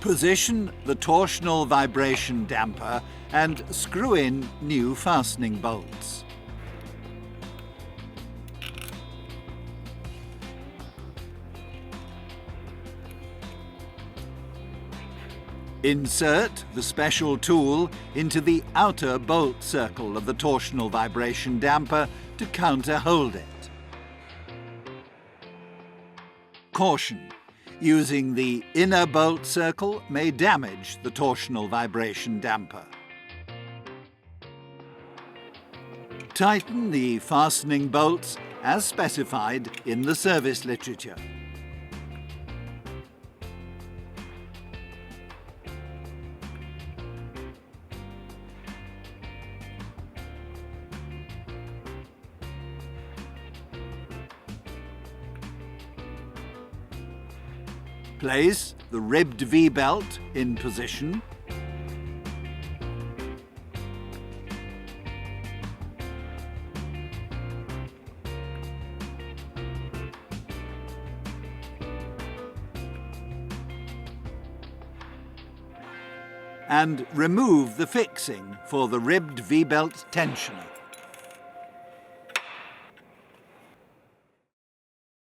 Position the torsional vibration damper and screw in new fastening bolts. Insert the special tool into the outer bolt circle of the torsional vibration damper to counter-hold it. Caution: using the inner bolt circle may damage the torsional vibration damper. Tighten the fastening bolts as specified in the service literature. Place the ribbed V-belt in position. And remove the fixing for the ribbed V-belt tensioner.